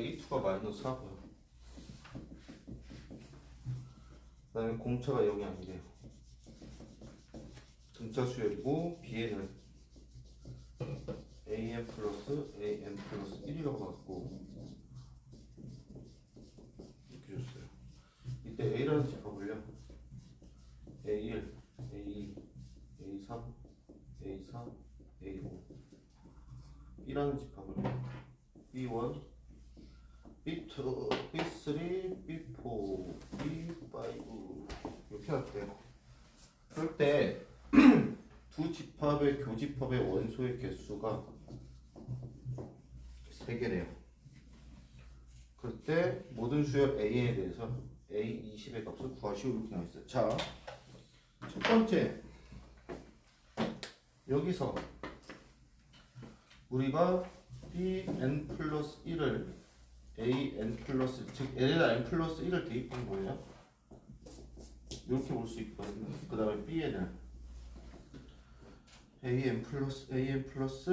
A2가 마이너스 4고요. 그 다음에 공차가 0이 아니래요. 등차 수열이고 B에는 AM 플러스 AM 플러스 1이라고 갖고 이렇게 줬어요. 이때 A라는 집합을요. A1, A2, A3, A4, A5 B라는 집합을 B1, B2, B3, B4, B5 이렇게 할게요. 그럴 때 두 집합의 교집합의 원소의 개수가 3개래요. 그럴 때 모든 수열 A에 대해서 A20의 값을 구하시오 이렇게 나와있어요. 자, 첫 번째 여기서 우리가 Bn 플러스 1을 An 플러스 즉 N에다 N 플러스 1을 대입한 거예요. 이렇게 볼 수 있거든요. 그 다음에 Bn을 An 플러스 An 플러스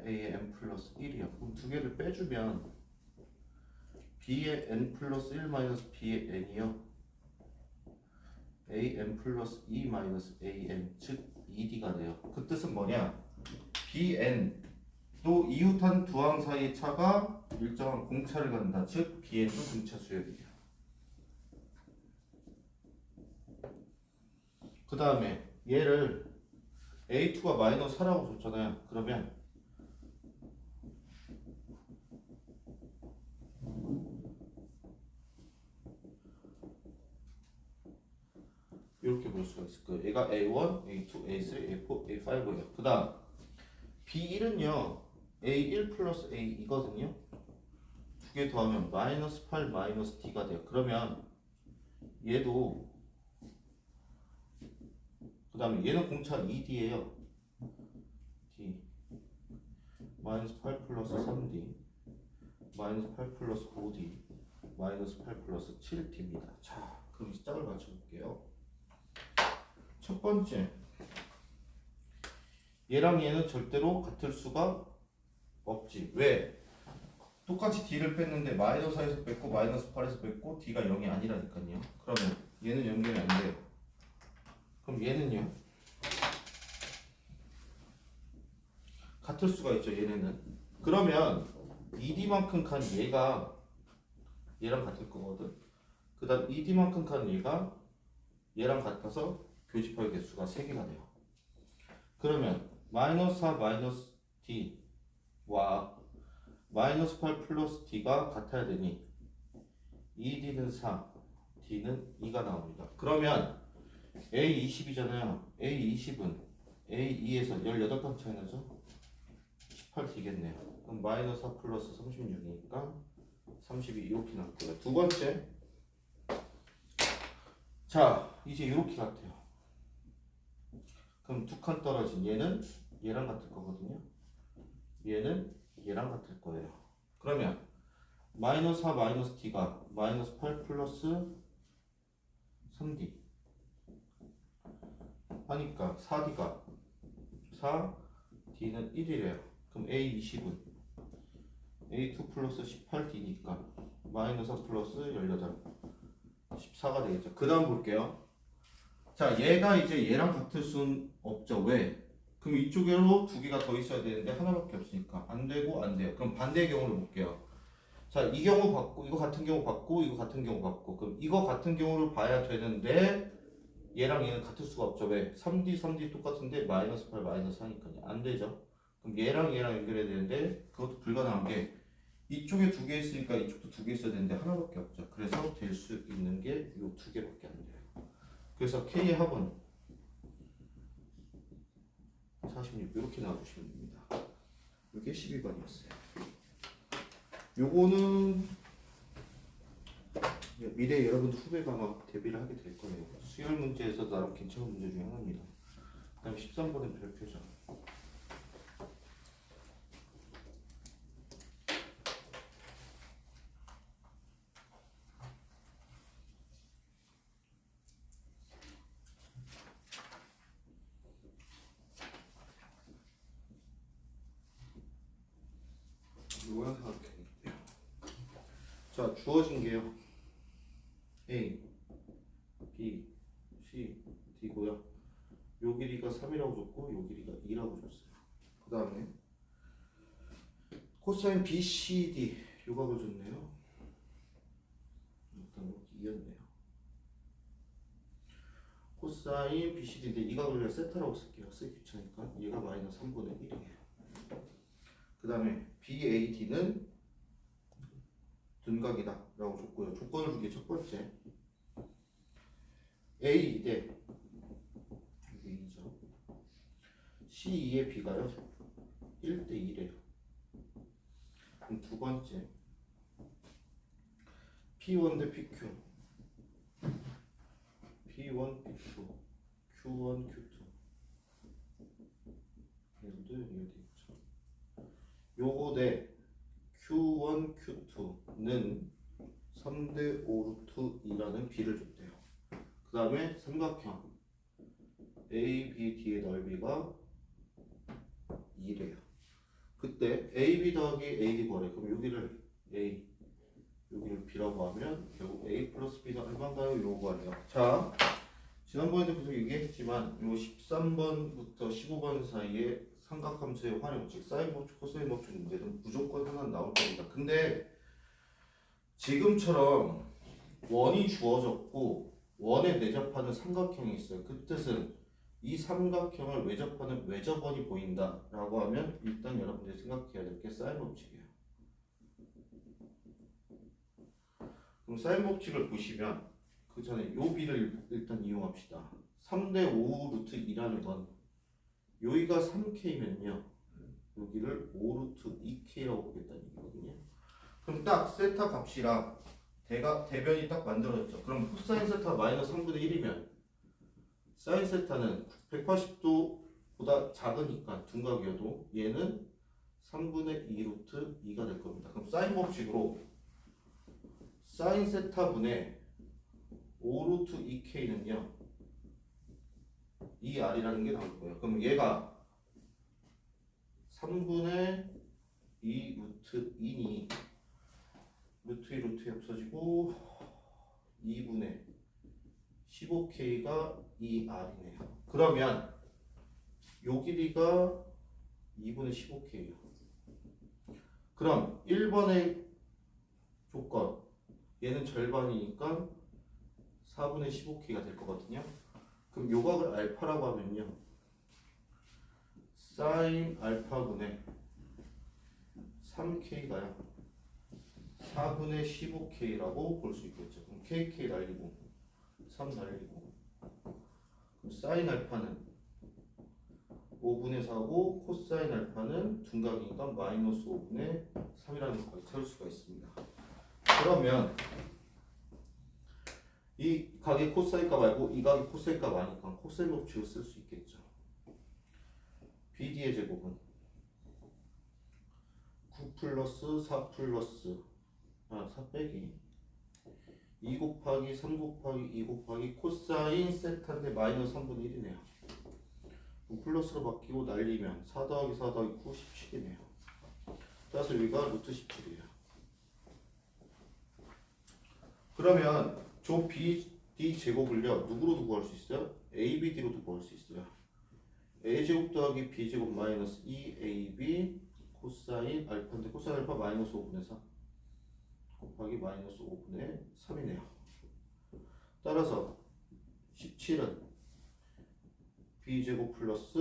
An 플러스 1이요. 그럼 두 개를 빼주면 B의 N 플러스 1 마이너스 B의 N이요. An 플러스 2 마이너스 An 즉 2D가 돼요. 그 뜻은 뭐냐? Bn 또 이웃한 두 항 사이의 차가 일정한 공차를 갖는다. 즉 Bn도 등차 수열이에요. 그 다음에 얘를 A2가 마이너스 4라고 줬잖아요. 그러면 이렇게 볼 수가 있을 거예요. 얘가 A1, A2, A3, A4, A5예요. 그 다음 B1은요 A1 플러스 A2거든요. 두 개 더하면 마이너스 8 마이너스 D가 돼요. 그러면 얘도 그 다음에 얘는 공차 2D예요. D 마이너스 8 플러스 3D 마이너스 8 플러스 5D 마이너스 8 플러스 7D입니다. 자, 그럼 이 짝을 맞춰볼게요. 첫 번째 얘랑 얘는 절대로 같을 수가 없지. 왜? 똑같이 D를 뺐는데 마이너스 4에서 뺐고 마이너스 8에서 뺐고 D가 0이 아니라니까요. 그러면 얘는 연결이 안 돼요. 그럼 얘는요? 같을 수가 있죠. 얘네는. 그러면 2D만큼 간 얘가 얘랑 같을 거거든. 그 다음 2D만큼 간 얘가 얘랑 같아서 교집합의 개수가 3개가 돼요. 그러면 마이너스 4 마이너스 D와 마이너스 8 플러스 D가 같아야 되니 2D는 4, D는 2가 나옵니다. 그러면 A20이잖아요. A20은 A2에서 18강 차이 나죠? 18D겠네요. 그럼 마이너스 4 플러스 36이니까 32 이렇게 나왔고요. 두 번째 자 이제 이렇게 같아요. 그럼 두 칸 떨어진 얘는 얘랑 같을 거거든요. 얘는 얘랑 같을 거예요. 그러면 마이너스 4 마이너스 D가 마이너스 8 플러스 3D 하니까 4D가 4 D는 1이래요. 그럼 A20은 A2 플러스 18D니까 마이너스 4 플러스 18 14가 되겠죠. 그 다음 볼게요. 자 얘가 이제 얘랑 같을 순 없죠. 왜? 그럼 이쪽으로 두 개가 더 있어야 되는데 하나밖에 없으니까 안 되고 안 돼요. 그럼 반대의 경우를 볼게요. 자 이 경우 받고 이거 같은 경우 받고 이거 같은 경우 받고 그럼 이거 같은 경우를 봐야 되는데 얘랑 얘는 같을 수가 없죠. 왜? 3D 3D 똑같은데 마이너스 8 마이너스 4니까요. 안 되죠. 그럼 얘랑 얘랑 연결해야 되는데 그것도 불가능한 게 이쪽에 두 개 있으니까 이쪽도 두 개 있어야 되는데 하나밖에 없죠. 그래서 될 수 있는 게 이 두 개밖에 안 돼요. 그래서 K의 합은 46 이렇게 나와주시면 됩니다. 이게 12번이었어요. 요거는 미래 여러분들 후배가 아마 대비를 하게 될 거예요. 수열 문제에서 나름 괜찮은 문제 중에 하나입니다. 그 다음 13번은 별표죠. 요거랑 생각해볼게요. 자, 주어진 게요. A, B, C, D고요. 요 길이가 3이라고 줬고 요 길이가 2라고 줬어요. 그 다음에 코사인 BCD 요각을 줬네요. 일단 여기 2였네요. 코사인 BCD인데 이 각을 그냥 세타라고 쓸게요. 쓰기 귀찮으니까 얘가 마이너스 3분의 1이에요. 그 다음에 BAD는 둔각이다 라고 줬고요. 조건을 준 게 첫 번째 A 대 A죠. C2의 B가요 1대 2래요. 그럼 두 번째 P1 대 PQ P1, P2 Q1, Q2 얘도 연결돼 있죠. 요거 대 Q1, Q2는 3대 5 루트 2라는 B를 줬대요. 그 다음에 삼각형 ABD의 넓이가 2래요. 그때 AB 더하기 AD 구하래. 그럼 여기를 A, 여기를 B라고 하면 결국 A 플러스 B가 얼마인가요? 요거 구하래요. 자, 지난번에도 계속 얘기했지만 요 13번부터 15번 사이에 삼각함수의 활용, 즉 사인 법칙, 코사인 법칙 문제는 무조건 하나 나올 겁니다. 근데 지금처럼 원이 주어졌고 원에 내접하는 삼각형이 있어요. 그 뜻은 이 삼각형을 외접하는 외접원이 보인다 라고 하면 일단 여러분들이 생각해야 될 게 사인 법칙이에요. 그럼 사인 법칙을 보시면 그 전에 요 비를 일단 이용합시다. 3대 5 루트 2라는 건 여기가 3K면요 여기를 5 루트 2K라고 보겠다는 얘기거든요. 그럼 딱 세타 값이랑 대변이 딱 만들어졌죠. 그럼 코사인 세타 마이너스 3분의 1이면 사인 세타는 180도보다 작으니까 둔각이어도 얘는 3분의 2 루트 2가 될 겁니다. 그럼 사인 법칙으로 사인 세타분의 5 루트 2K는요 2R이라는 게 나올 거예요. 그럼 얘가 3분의 2 루트 2니 루트 2 루트 2 없어지고 2분의 15K가 2R이네요. 그러면 요 길이가 2분의 15K예요. 그럼 1번의 조건 얘는 절반이니까 4분의 15K가 될 거거든요. 그럼 요각을 알파라고 하면요 사인 알파분의 3K가요 4분의 15K라고 볼 수 있겠죠. 그럼 KK 날리고 3 날리고 그럼 사인 알파는 5분의 4고 코사인 알파는 둔각이니까 마이너스 5분의 3이라는 것까지 찾을 수가 있습니다. 그러면 이 각의 코사인값 말고 이 각의 코사인값 아니까 코사인 법칙을 쓸 수 있겠죠. BD의 제곱은 9 플러스 4 플러스 4 빼기 2 곱하기 3 곱하기 2 곱하기 코사인 세타인데 마이너스 3분의 1이네요. 플러스로 바뀌고 날리면 4 더하기 4 더하기 9 17이네요. 따라서 여기가 루트 17이에요. 그러면 저 BD 제곱을요 누구로도 구할 수 있어요? ABD로도 구할 수 있어요. A제곱 더하기 B제곱 마이너스 2AB 코사인 알파인데 코사인 알파 마이너스 5분의 4 곱하기 마이너스 5분의 3이네요. 따라서 17은 B제곱 플러스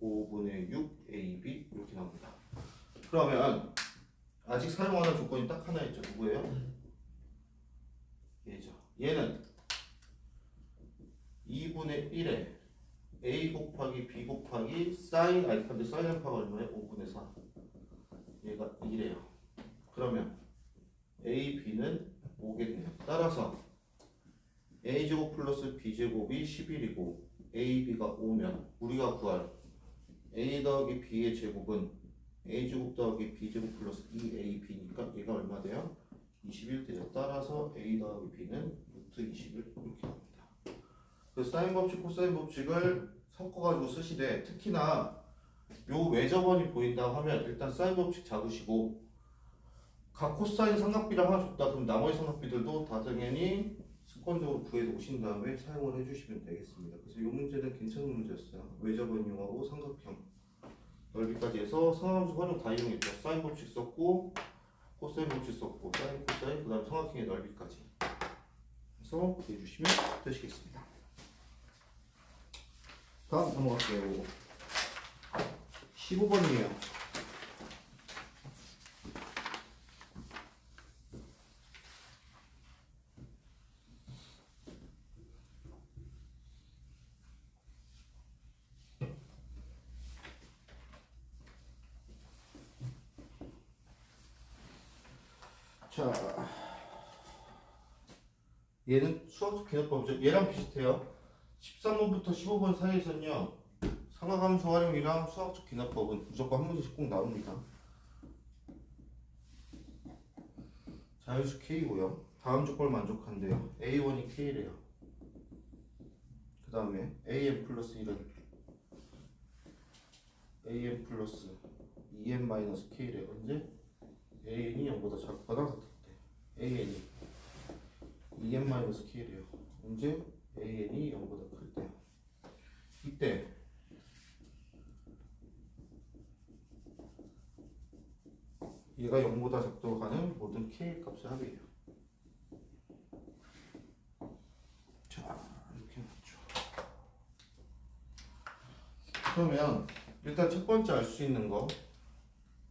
5분의 6AB 이렇게 나옵니다. 그러면 아직 사용하는 조건이 딱 하나 있죠. 누구예요? 얘죠. 얘는 2분의 1에 A 곱하기 B 곱하기 사인 알파인데 사인 알파가 얼마예요? 5분의 4 얘가 2래요. 그러면 A, B는 5겠네요. 따라서 A제곱 플러스 B제곱이 11이고 A, B가 5면 우리가 구할 A 더하기 B의 제곱은 A제곱 더하기 B제곱 플러스 2AB니까 얘가 얼마 돼요? 21 돼요. 따라서 A 더하기 B는 루트 21 이렇게 나옵니다. 그래서 사인 법칙, 코사인 법칙을 섞어가지고 쓰시되 특히나 요 외접원이 보인다고 하면 일단 사인 법칙 잡으시고 각 코사인 삼각비를 하나 줬다. 그럼 나머지 삼각비들도 다 당연히 습관적으로 구해 오신 다음에 사용을 해주시면 되겠습니다. 그래서 이 문제는 괜찮은 문제였어요. 외접원 이용하고 삼각형 넓이까지 해서 상함수 활용 다 이용했죠. 사인 법칙 썼고 코사인 법칙 썼고 사인 코사인 그 다음 삼각형의 넓이까지 해서 구해 주시면 되시겠습니다. 다음 넘어갈게요. 15번이에요. 자, 얘는 수학적 개념법이죠. 얘랑 비슷해요. 13번부터 15번 사이에서는요, 상하함수 활용이랑 수학적 기납법은 무조건 한 문제씩 꼭 나옵니다. 자연수 K고요. 다음 조건을 만족한대요. A1이 K래요. 그 다음에 AM 플러스 1은 AM 플러스 2M 마이너스 K래. 언제? AN이 0보다 작거나 같을 때. AN이 2M 마이너스 K래요. 언제? AN이 0보다 클 때. 이때 얘가 0보다 작도록 하는 모든 K 값의 합이에요. 자, 이렇게 놨죠. 그러면 일단 첫 번째 알 수 있는 거,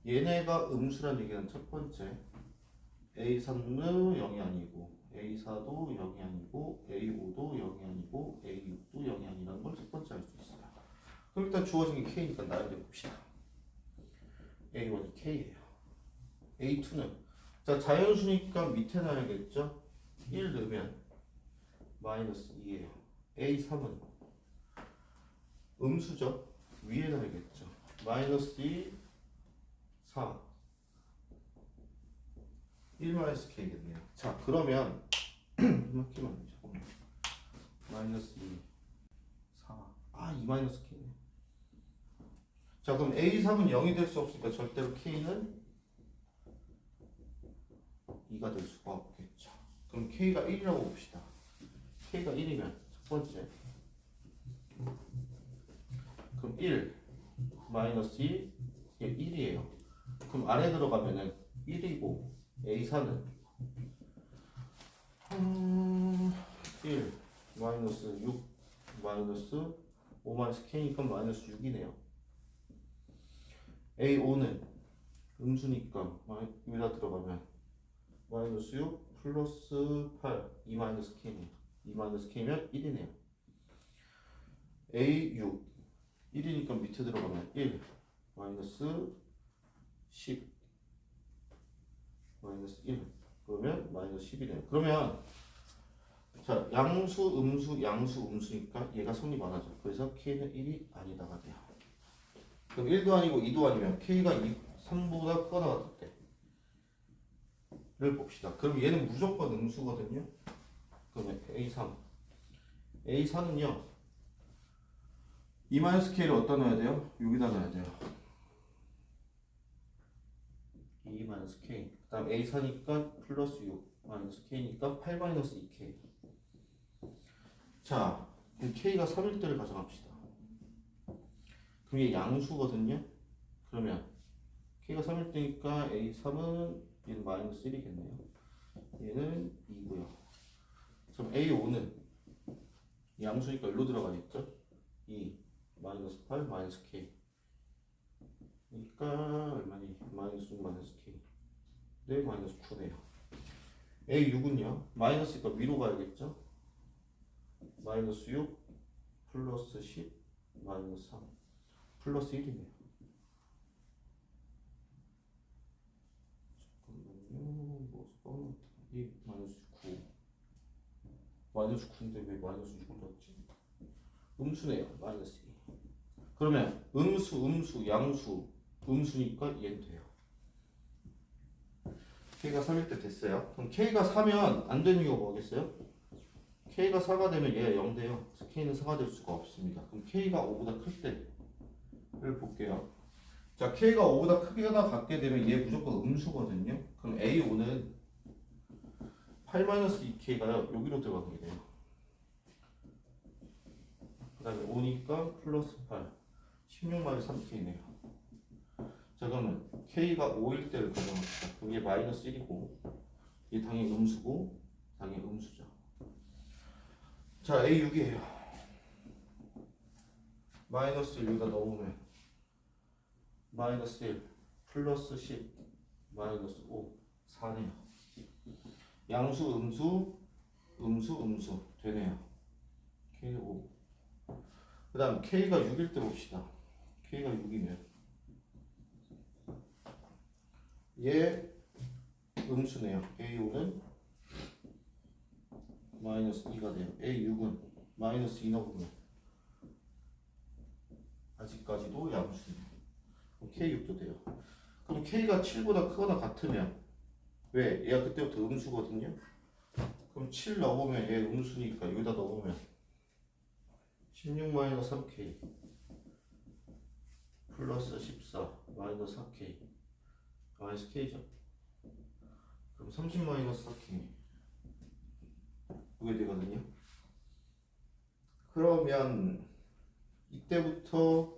얘네가 음수란 얘기는 첫 번째 A3는 0이 아니고 A4도 0이 아니고 A5도 0이 아니고 A6도 0이 아니라는 걸 첫 번째 알 수 있어요. 그럼 일단 주어진 게 K니까 나열해 봅시다. A1이 K예요. A2는 자 자연수니까 밑에 놔야겠죠. 1 넣으면 마이너스 2예요. A3은 음수죠. 위에 놔야겠죠. 마이너스 2, 4 1 마이너스 K겠네요. 자 그러면 이만큼만 잠깐만. 마이너스 2, 4 2 마이너스 K네. 자 그럼 A3은 0이 될 수 없으니까 절대로 K는 2가 될 수가 없겠죠. 그럼 K가 1이라고 봅시다. K가 1이면 첫 번째 그럼 1 마이너스 2 이게 1이에요. 그럼 안에 들어가면은 1이고 A4는 1 마이너스 6 마이너스 5 마이너스 K니까 마이너스 6이네요. A5는 음수니까 여기다 들어가면 마이너스 6 플러스 8 2 마이너스 K네요. 2 마이너스 K면 1이네요. A6 1이니까 밑에 들어가면 1 마이너스 10 마이너스 1 그러면 마이너스 10이네요. 그러면 자 양수 음수 양수 음수니까 얘가 성립 안 하죠. 그래서 K는 1이 아니다가 돼요. 그럼 1도 아니고 2도 아니면 K가 3보다 크거나 같을 때를 봅시다. 그럼 얘는 무조건 음수거든요. 그러면 A3 A4는요 2-K를 어디다 넣어야 돼요? 여기다 넣어야 돼요. 2-K 그 다음 A4니까 플러스 6 마이너스 K니까 8-2K. 자 그럼 K가 3일 때를 가정합시다. 그럼 얘 양수거든요. 그러면 K가 3일 때니까 A3은 얘는 마이너스 1이겠네요. 얘는 2고요. 그럼 A5는 양수니까 일로 들어가겠죠? 2 마이너스 8 마이너스 K 그러니까 얼마니? 마이너스 6 마이너스 K 네 마이너스 9네요. A6은요 마이너스니까 위로 가야겠죠? 마이너스 6 플러스 10 마이너스 3 플러스 1이네요. 잠깐만요. 뭐 이 마이너스 9 마이너스 9인데 왜 마이너스 6을 넣었지? 음수네요. 마이너스 2. 그러면 음수 양수 음수니까 얘는 돼요. K가 3일 때 됐어요. 그럼 K가 4면 안 되는 이유가 뭐겠어요? K가 4가 되면 얘가 0 돼요. 그래서 K는 4가 될 수가 없습니다. 그럼 K가 5보다 클 때를 볼게요. 자, K가 5보다 크거나 같게 되면 얘 무조건 음수거든요. 그럼 A5는 8-2K가 여기로 들어가게 돼요. 그 다음에 5니까 플러스 8, 16-3K네요. 자, 그러면 K가 5일 때를 가정합시다. 그럼 얘 마이너스 1이고 얘 당연히 음수고 당연히 음수죠. 자, A6이에요. 마이너스 1 여기다 넣으면 마이너스 1 플러스 10 마이너스 5 4네요. 양수 음수 음수 음수 되네요. K5. 그 다음 K가 6일 때 봅시다. K가 6이면 얘 음수네요. A5는 마이너스 2가 돼요. A6은 마이너스 2 넣으면 아직까지도 양수네요. K6도 돼요. 그럼 K가 7보다 크거나 같으면 왜? 얘가 그때부터 음수거든요. 그럼 7 넣어보면 얘 음수니까 여기다 넣어보면 16-3K 플러스 14 마이너스 4K 마이너스 K죠. 그럼 30-4K 이게 되거든요. 그러면 이때부터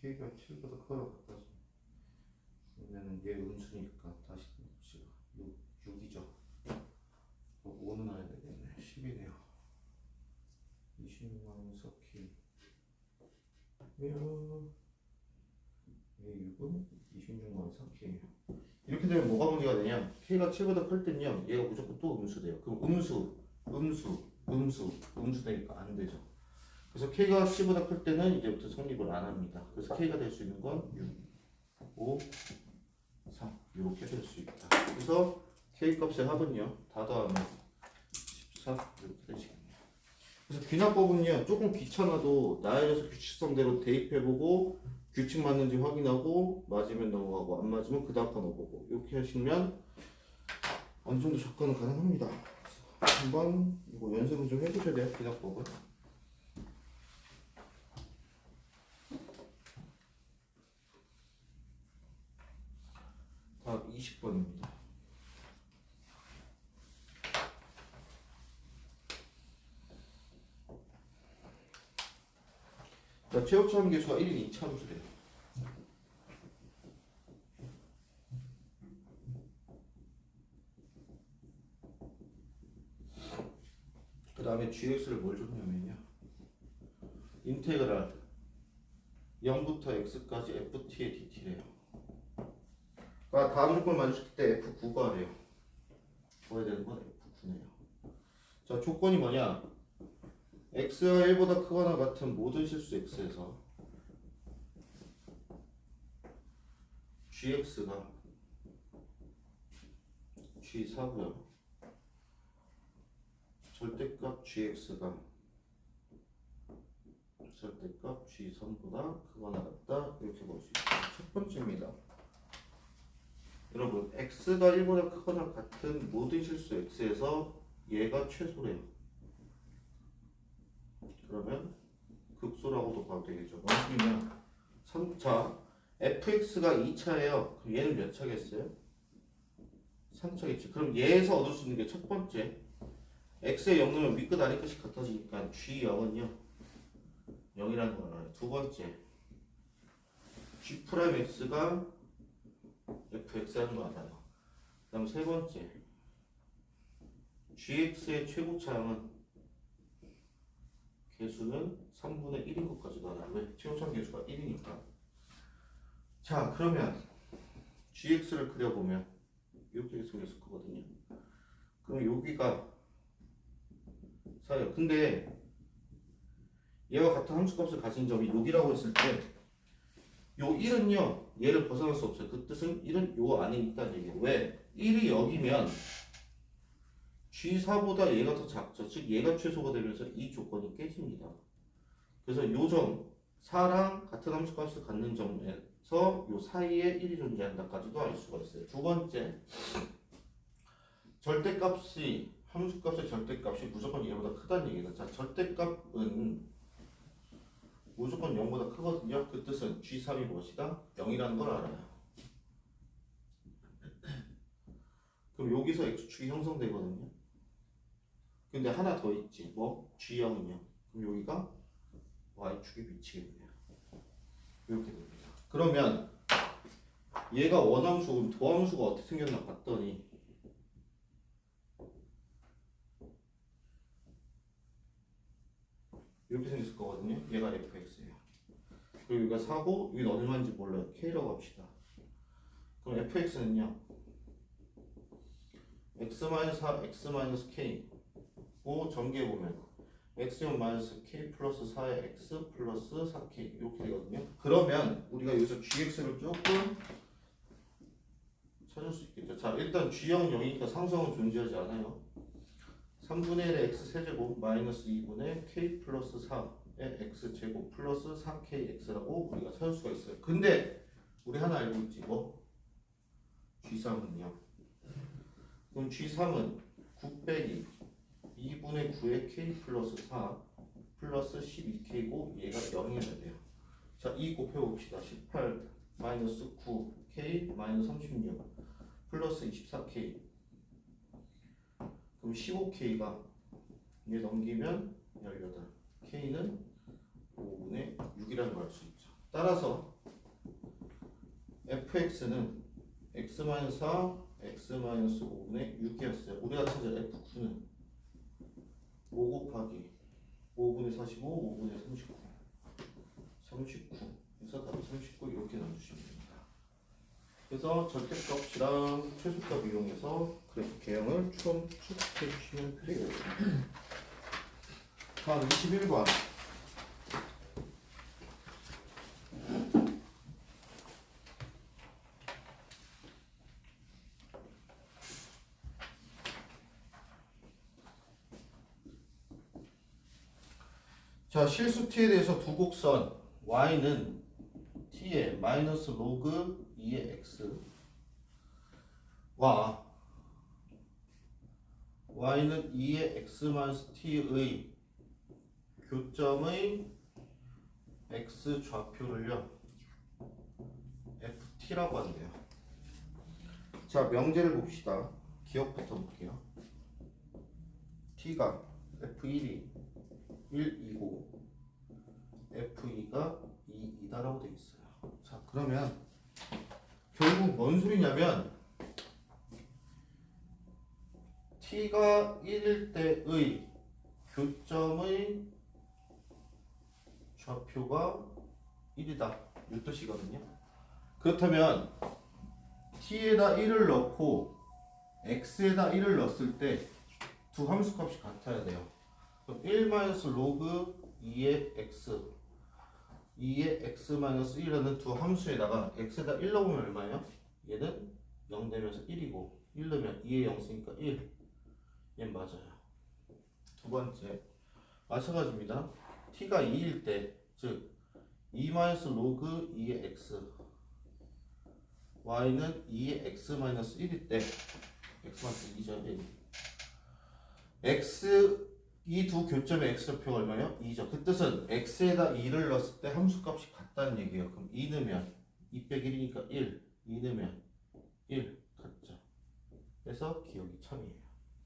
K가 7보다 크거나 같다지. 그러면은 얘 음수니까 다시 봅시다. 6이죠. 5는 안 해야 되겠네. 10이네요. 26-4K 면 얘 6은 26-4K. 이렇게 되면 뭐가 문제가 되냐? K가 7보다 클 때는요 얘가 무조건 또 음수 돼요. 그럼 음수 되니까 안 되죠. 그래서 K가 10보다 클 때는 이제부터 성립을 안 합니다. 그래서 K가 될 수 있는 건 6, 5, 3 이렇게 될 수 있다. 그래서 K 값의 합은요 다 더하면 14 이렇게 되시겠네요. 그래서 귀납법은요 조금 귀찮아도 나열해서 규칙성대로 대입해보고 규칙 맞는지 확인하고 맞으면 넘어가고 안 맞으면 그 다음 거 넣어보고 이렇게 하시면 어느 정도 접근은 가능합니다. 한번 이거 연습을 좀 해주셔야 돼요. 귀납법은. 다음 20번입니다. 자, 최고차함 계수가 1인 2차함수래요. 그 다음에 gx를 뭘 줬냐면요 인테그랄 0부터 x까지 ft의 dt래요. 그러니까 다음 조건을 만족시킬 때 f9가 래요. 구해야 되는 건 f9네요. 자, 조건이 뭐냐? x가 1보다 크거나 같은 모든 실수 x에서 gx가 g4고요. 절대값 gx가 절대값 g3보다 크거나 같다. 이렇게 볼 수 있어요. 첫 번째입니다. 여러분 x가 1보다 크거나 같은 모든 실수 x에서 얘가 최소래요. 그러면 극소라고도 봐도 되겠죠. 원수면 3차 fx가 2차예요. 그럼 얘는 몇 차겠어요? 3차겠지. 그럼 얘에서 얻을 수 있는 게 첫 번째 x에 0 넣으면 윗끝 아래끝이 같아지니까 g0은요 0이라는 걸 알아요. 두 번째 g'x가 fx라는 거 알아요. 그 다음 세 번째 gx의 최고차항은 개수는 3분의 1인 것까지도 알아요. 왜? 최고차항 개수가 1이니까. 자, 그러면 gx를 그려보면 이렇게 생겼을 거거든요. 그럼 여기가 4예요. 근데 얘와 같은 함수값을 가진 점이 여기라고 했을 때 요 1은요 얘를 벗어날 수 없어요. 그 뜻은 1은 요 안에 있다는 얘기예요. 왜? 1이 여기면 G4보다 얘가 더 작죠. 즉 얘가 최소가 되면서 이 조건이 깨집니다. 그래서 요 점 4랑 같은 함수값을 갖는 점에서 요 사이에 1이 존재한다까지도 알 수가 있어요. 두 번째 절대값이 함수값의 절대값이 무조건 얘보다 크다는 얘기다. 자, 절대값은 무조건 0보다 크거든요. 그 뜻은 G3이 무엇이다? 0이라는 걸 알아요. 그럼 여기서 X축이 형성되거든요. 근데 하나 더 있지. 뭐? G0은요. 그럼 여기가 Y축이 미치겠네요. 이렇게 됩니다. 그러면 얘가 원함수, 도함수가 어떻게 생겼나 봤더니 이렇게 생겼을 거거든요. 얘가 fx예요. 그리고 여기가 4고 여기는 얼마인지 몰라요. k라고 합시다. 그럼 fx는요. x-4, x-k 고 전개해보면 x-k 플러스 4의 x 플러스 4k 이렇게 되거든요. 그러면 우리가 여기서 gx를 조금 찾을 수 있겠죠. 자, 일단 g형은 0이니까 상수항은 존재하지 않아요. 3분의 1의 x세제곱 마이너스 2분의 k 플러스 4의 x제곱 플러스 4kx라고 우리가 찾을 수가 있어요. 근데 우리 하나 알고 있지 뭐? G3은요. 그럼 G3은 9 빼기 2분의 9의 k 플러스 4 플러스 12k고 얘가 0이어야 돼요. 자, 2 곱해봅시다. 18 마이너스 9 k 마이너스 36 플러스 24k. 그럼 15k가 얘 넘기면 18. k는 5분의 6이라는 걸 알 수 있죠. 따라서 fx는 x-4, x-5분의 6이었어요. 우리가 찾을 f9는 5 곱하기 5분의 45, 5분의 39. 39. 그래서 답이 39 이렇게 넣어주시면 됩니다. 그래서 절대값이랑 최소값 이용해서 그래프 개형을 좀 추측해 주시면 돼요. 다음 21번. 자, 실수 t에 대해서 두 곡선 y는 t의 마이너스 로그 2의 x 와 y는 2의 x 마이너스 t의 교점의 x 좌표를요 ft라고 한대요. 자, 명제를 봅시다. 기억부터 볼게요. t가 f1이 1, 2고 f2가 2, 2다라고 되어 있어요. 자, 그러면 결국 뭔 소리냐면 t가 1일 때의 교점의 좌표가 1이다. 이 뜻이거든요. 그렇다면 t에다 1을 넣고 x에다 1을 넣었을 때 두 함수값이 같아야 돼요. 그럼 1 마이너스 로그 2의 x 2의 x-1이라는 두 함수에다가 x에다 1 넣으면 얼마예요? 얘는 0 되면서 1이고 1 넣으면 2의 0 쓰니까 1. 얘는 맞아요. 두 번째 마찬가지입니다. t가 2일 때, 즉 2 마이너스 로그 2의 x y는 2의 x-1일 때 x-2죠. 1. x 이 두 교점의 x좌표가 얼마예요? 2죠. 그 뜻은 x에다 2를 넣었을 때 함수값이 같다는 얘기예요. 그럼 2 넣으면 2 빼기 1이니까 1, 2 넣으면 1 같죠. 그래서 기억이 참이에요.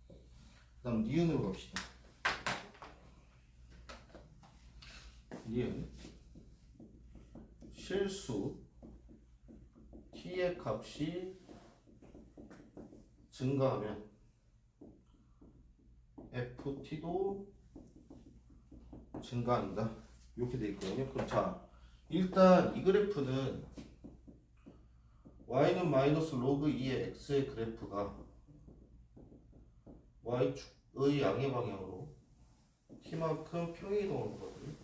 그 다음 니은으로 갑시다. 니은 실수 t의 값이 증가하면 ft도 증가한다. 이렇게 돼 있거든요. 그럼 자, 일단 이 그래프는 y는 마이너스 로그 2의 x의 그래프가 y축의 양의 방향으로 t만큼 평행이동한 거거든요.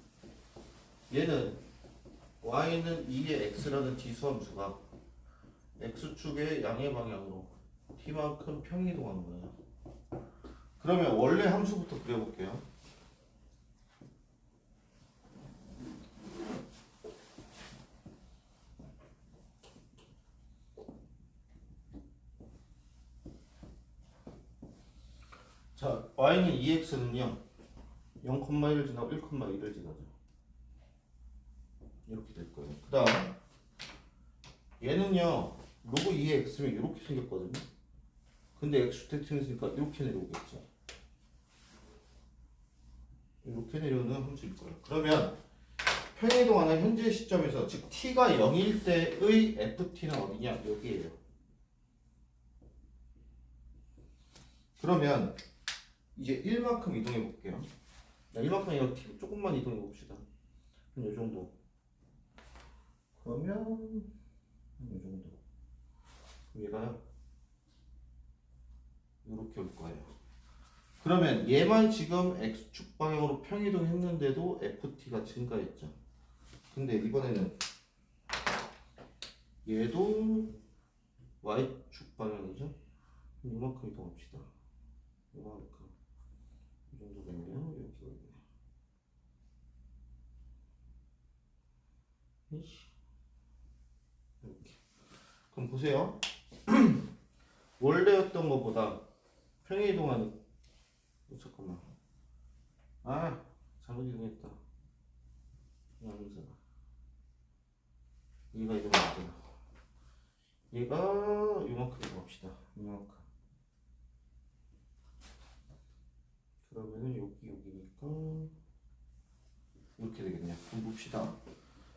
얘는 y는 2의 x라는 지수함수가 x축의 양의 방향으로 t만큼 평행이동한 거예요. 그러면 원래 함수부터 그려볼게요. 자, y는 2x는요 0,1을 지나고 1,2를 지나죠. 이렇게 될 거예요. 그 다음 얘는요 로그 2의 x면 이렇게 생겼거든요. 근데 x축 생겼으니까 이렇게 내려오겠죠. 이렇게 내려오는 함수일 거예요. 그러면 평행이동하는 현재 시점에서 즉 t가 0일 때의 ft는 어디냐? 여기에요. 그러면 이제 1만큼 이동해 볼게요. 1만큼 아니라 t 조금만 이동해 봅시다. 한 이 정도. 그러면 한 이 정도. 그럼 얘가요 이렇게 올 거예요. 그러면 얘만 지금 x축 방향으로 평이동했는데도 ft가 증가했죠. 근데 이번에는 얘도 y축 방향이죠. 이만큼 이동합시다. 이만큼 이 정도 되네요. 이렇게 오네요. 이렇게. 그럼 보세요. 원래였던 것보다 평이동하는 잠깐만. 아 잘못 이동했다. 아니잖아. 얘가 이동했잖아. 얘가 이만큼 이동합시다. 이만큼. 그러면은 여기니까 이렇게 되겠네요. 그럼 봅시다.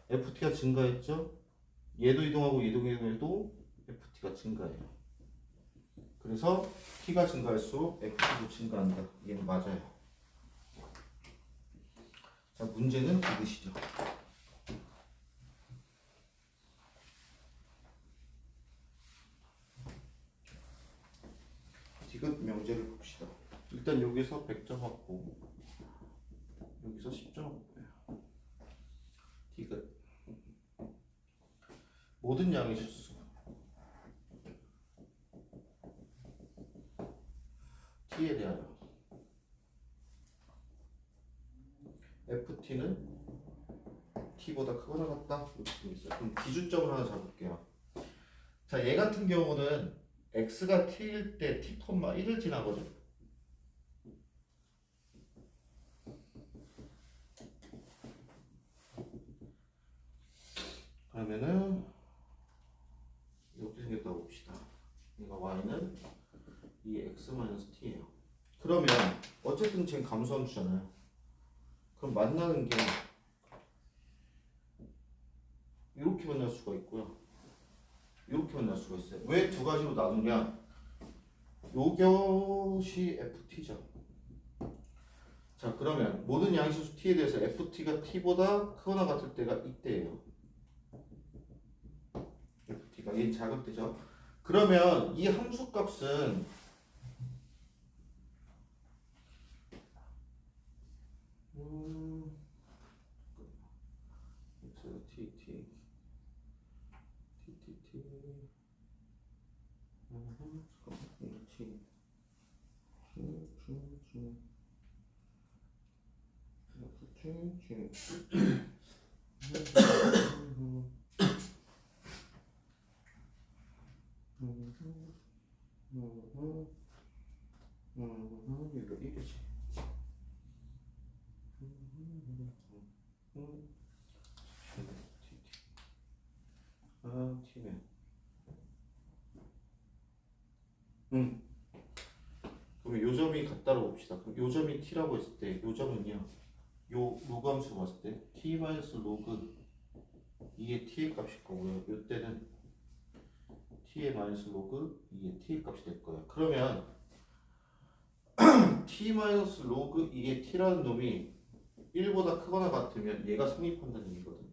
FT가 증가했죠? 얘도 이동하고 얘도 이동해도 FT가 증가해요. 그래서 T가 증가할수록 FT도 증가한다. 얘는 맞아요. 자, 문제는 이것이죠. 디귿 명제를 봅시다. 일단 여기서 100점 확보, 여기서 10점 확보예요. 디귿 모든 양의 실수 T에 대하여 FT는 T보다 크거나 같다. 이렇게 있어요. 그럼 기준점을 하나 잡을게요. 자, 얘 같은 경우는 x가 t일 때 t, 1을 지나거든. 그러면은 이렇게 생겼다고 봅시다. 그러니까 y는 이 x-t예요. 그러면 어쨌든 쟤는 감소함수잖아요. 그럼 만나는 게 이렇게 만날 수가 있고요. 이렇게 만날 수가 있어요. 왜 두 가지로 나누냐? 요것이 ft죠. 자, 그러면 모든 양수수 t에 대해서 ft가 t보다 크거나 같을 때가 이때예요. ft가 얘 작을 때죠. 그러면 이 함수 값은 이거 이거지. 아, T네. 그럼 요점이 같다고 봅시다. 그럼 요점이 T라고 했을 때 요점은요. 요 로그 함수 봤을 때 T 마이너스 로그 이게 T의 값일 거고요. 요 때는 T의 마이너스 로그 이게 T의 값이 될 거예요. 그러면 T 마이너스 로그 이게 T라는 놈이 1보다 크거나 같으면 얘가 성립한다는 얘기거든.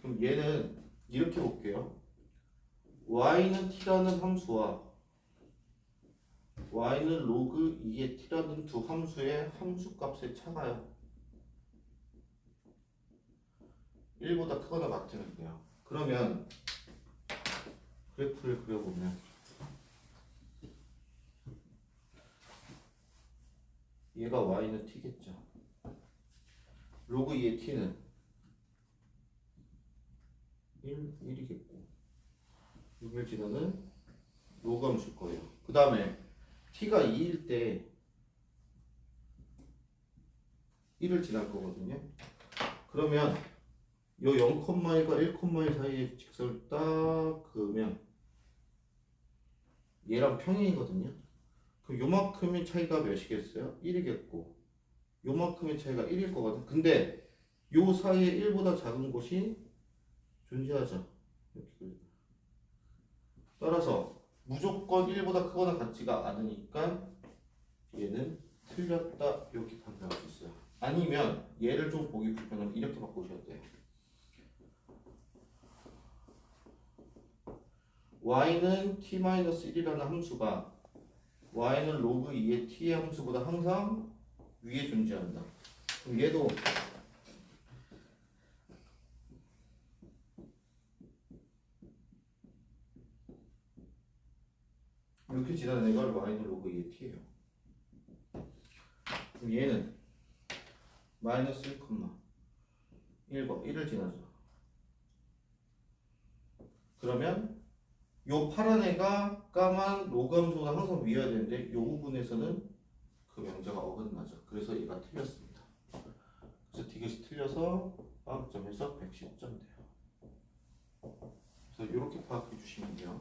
그럼 얘는 이렇게 볼게요. y는 t라는 함수와 y는 로그 2의 t라는 두 함수의 함수값의 차가요. 1보다 크거나 같으면 돼요. 그러면 그래프를 그려보면 얘가 y는 t겠죠. 로그 2의 t는 1이겠고 6일 지나는 로그 함수일 거예요. 그 다음에 t가 2일 때 1을 지날 거거든요. 그러면 요 0,1과 1,1 사이에 직선을 딱 그으면 얘랑 평행이거든요. 그럼 요만큼의 차이가 몇이겠어요? 1이겠고 요만큼의 차이가 1일 거거든. 근데 요 사이에 1보다 작은 곳이 존재하죠. 이렇게. 따라서 무조건 1보다 크거나 같지가 않으니까 얘는 틀렸다 이렇게 판단할 수 있어요. 아니면 얘를 좀 보기 불편하면 이렇게 바꾸셔야 돼요. y는 t-1이라는 함수가 y는 로그 2의 t의 함수보다 항상 위에 존재한다. 그럼 얘도 이렇게 지나는 애가 y는 로그 2의 t예요. 그럼 얘는 마이너스 1,1을 지나죠. 그러면 요 파란 애가 까만 로그 함수보다 항상 위여야 되는데 요 부분에서는 그 명제가 어긋나죠. 그래서 얘가 틀렸습니다. 그래서 디귿이 틀려서 빵점에서 110점 돼요. 그래서 이렇게 파악해 주시면 돼요.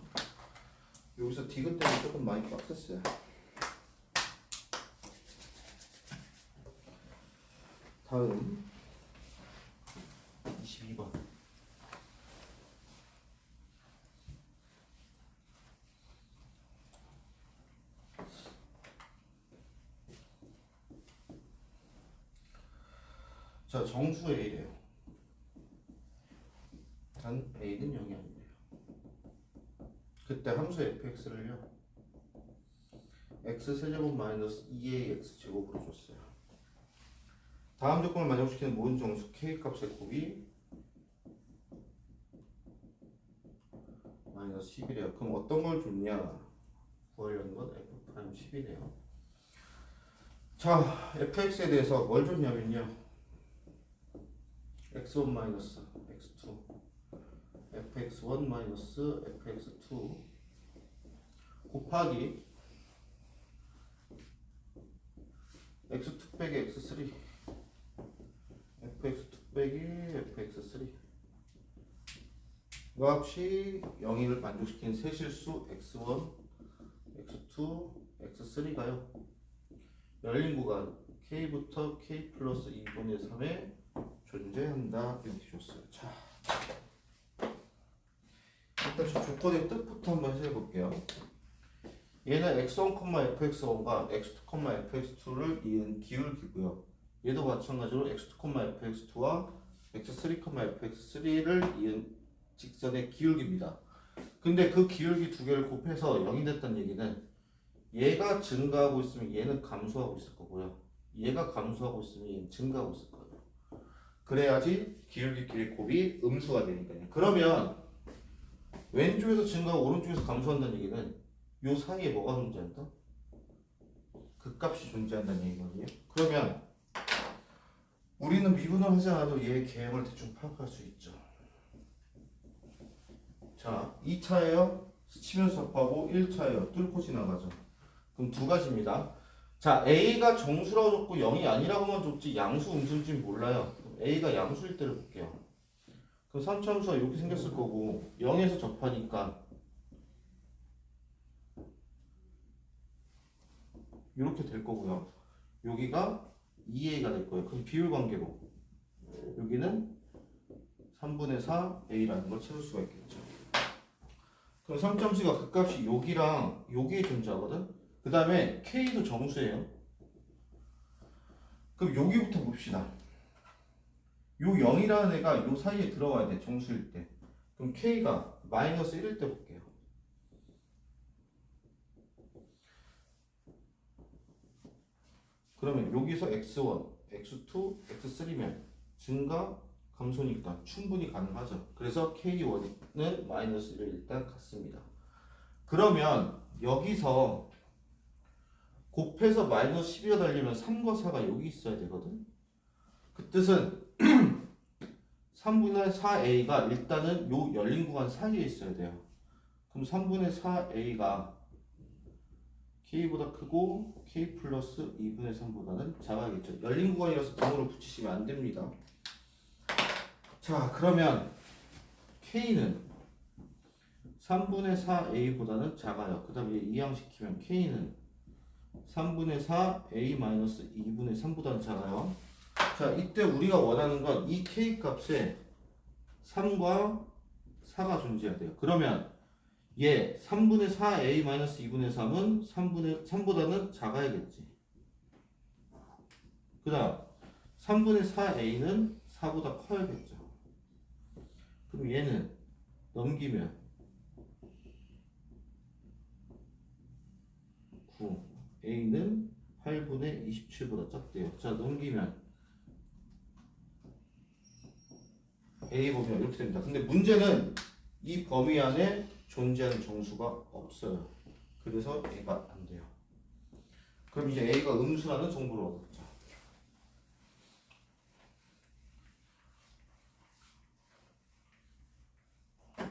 여기서 디귿 때문에 조금 많이 빡셌어요. 다음 22번. 자, 정수 A래요. 단 A는 0이 아니래요. 그때 함수 fx를요 x세제곱 마이너스 2ax 제곱으로 줬어요. 다음 조건을 만족시키는 모든 정수 k 값의 곱이 마이너스 10이래요. 그럼 어떤 걸 줬냐? 구하려는 건 f'10이래요. 자, fx에 대해서 뭘 줬냐면요 x1 마이너스 x2 fx1 마이너스 fx2 곱하기 x2 빼기 x3 fx2 빼기 fx3 그 값이 0을 만족시키는 세실수 x1, x2, x3가요 열린 구간 k부터 k 플러스 2분의 3에 존재한다 이렇게 줬어요. 자, 일단 저 조건의 뜻부터 한번 해볼게요. 얘는 x1, fx1과 x2, fx2를 이은 기울기고요. 얘도 마찬가지로 x2, fx2와 x3, fx3를 이은 직선의 기울기입니다. 근데 그 기울기 두 개를 곱해서 0이 됐다는 얘기는 얘가 증가하고 있으면 얘는 감소하고 있을 거고요. 얘가 감소하고 있으면 얘는 증가하고 있을 거예요. 그래야지 기울기끼리 곱이 음수가 되니까요. 그러면 왼쪽에서 증가하고 오른쪽에서 감소한다는 얘기는 요 사이에 뭐가 존재한다? 극값이 존재한다는 얘기거든요. 그러면 우리는 미분을 하지 않아도 얘의 개형을 대충 파악할 수 있죠. 자, 2차예요. 스치면서 접하고 1차예요. 뚫고 지나가죠. 그럼 두 가지입니다. 자, A가 정수라고 줬고 0이 아니라고만 줬지 양수 음수인지 몰라요. 그럼 A가 양수일 때를 볼게요. 그럼 3차함수가 이렇게 생겼을 거고 0에서 접하니까 이렇게 될 거고요. 여기가 2A가 될 거예요. 그럼 비율 관계로 여기는 3분의 4 A라는 걸 찾을 수가 있겠죠. 그럼 3점수가 그 값이 여기랑 여기에 존재하거든. 그 다음에 K도 정수예요. 그럼 여기부터 봅시다. 요 0이라는 애가 요 사이에 들어와야 돼. 정수일 때. 그럼 K가 마이너스 1일 때 볼게요. 그러면 여기서 x1, x2, x3면 증가, 감소니까 충분히 가능하죠. 그래서 K1은 마이너스 1을 일단 갖습니다. 그러면 여기서 곱해서 마이너스 12가 달리면 3과 4가 여기 있어야 되거든. 그 뜻은 3분의 4a가 일단은 요 열린 구간 사이에 있어야 돼요. 그럼 3분의 4a가 K보다 크고 K 플러스 2분의 3보다는 작아야겠죠. 열린 구간이라서 등으로 붙이시면 안 됩니다. 자, 그러면 K는 3분의 4A보다는 작아요. 그 다음에 이항시키면 K는 3분의 4A-2분의 3보다는 작아요. 자, 이때 우리가 원하는 건 이 K 값에 3과 4가 존재해야 돼요. 그러면 얘 3분의 4A-2분의 3은 3보다는 작아야겠지. 그 다음 3분의 4A는 4보다 커야겠죠. 그럼 얘는 넘기면 9 A는 8분의 27보다 작대요. 자, 넘기면 A 보면 이렇게 됩니다. 근데 문제는 이 범위 안에 존재하는 정수가 없어요. 그래서 A가 안 돼요. 그럼 이제 A가 음수라는 정보를 얻었죠.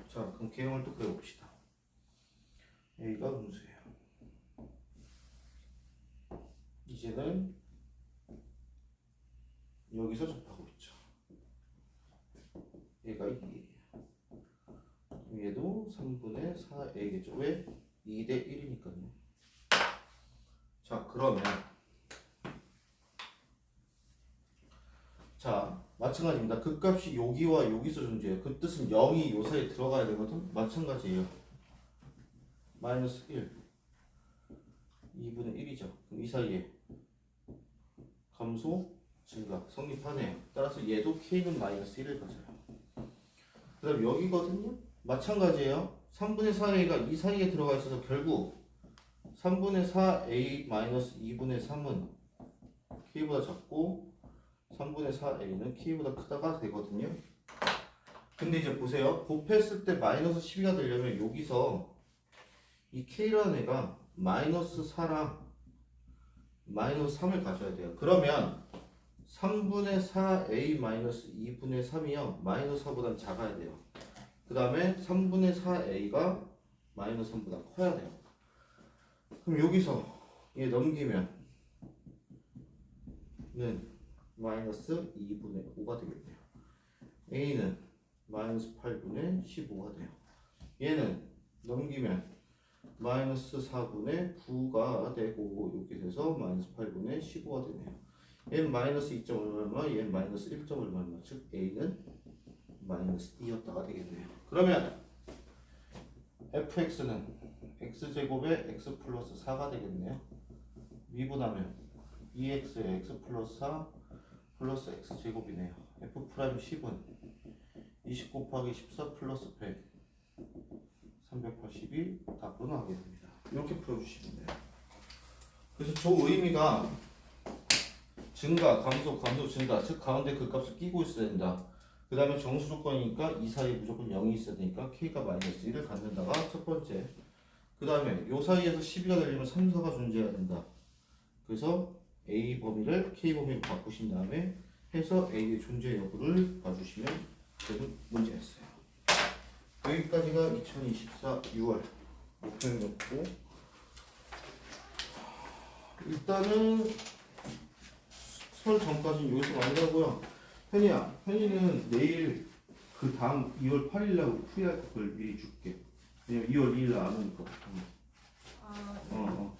자, 그럼 개형을 또 그려봅시다. A가 음수예요. 이제는 여기서 접하고 있죠. 얘가 2예요. 얘도 3분의 4A겠죠. 왜? 2대 1이니까요. 자, 그러면 자, 마찬가지입니다. 그 값이 여기와 여기서 존재해요. 그 뜻은 0이 요 사이에 들어가야 되거든. 마찬가지예요. 마이너스 1 2분의 1이죠. 그럼 이 사이에 감소, 증가 성립하네요. 따라서 얘도 K는 마이너스 1을 가져요. 그 다음 여기거든요. 마찬가지예요. 3분의 4A가 이 사이에 들어가 있어서 결국 3분의 4A-2분의 3은 K보다 작고 3분의 4A는 K보다 크다가 되거든요. 근데 이제 보세요. 곱했을 때 마이너스 12가 되려면 여기서 이 K라는 애가 마이너스 4랑 마이너스 3을 가져야 돼요. 그러면 3분의 4A-2분의 3이요. 마이너스 4보다 작아야 돼요. 그 다음에 3분의 4A가 마이너스 3보다 커야 돼요. 그럼 여기서 얘 넘기면 는 마이너스 2분의 5가 되겠네요. A는 마이너스 8분의 15가 돼요. 얘는 넘기면 마이너스 4분의 9가 되고 이렇게 돼서 마이너스 8분의 15가 되네요. 얘는 마이너스 2점 얼마, 얘는 마이너스 1점 얼마, 즉 A는 마이너스 2였다가 되겠네요. 그러면 fx는 x제곱에 x 플러스 4가 되겠네요. 미분하면 2x에 x 플러스 4 플러스 x제곱이네요. f 프라임 10은 20 곱하기 14 플러스 100 382 답으로 나오게 됩니다. 이렇게 풀어주시면 돼요. 그래서 저 의미가 증가, 감소, 감소, 증가, 즉 가운데 그 값을 끼고 있어야 된다. 그 다음에 정수 조건이니까 이 사이에 무조건 0이 있어야 되니까 K가 마이너스 1을 갖는다가 첫 번째. 그 다음에 요 사이에서 12가 되려면 3, 4가 존재해야 된다. 그래서 A 범위를 K 범위로 바꾸신 다음에 해서 A의 존재 여부를 봐주시면 되는 문제였어요. 여기까지가 2024 6월 목표였고, 일단은 설 전까지는 여기서 마무리하고요. 현이는 내일 그 다음 2월 8일 날 풀이할 걸 미리 줄게. 왜냐면 2월 2일 날 안 오니까. 아, 어.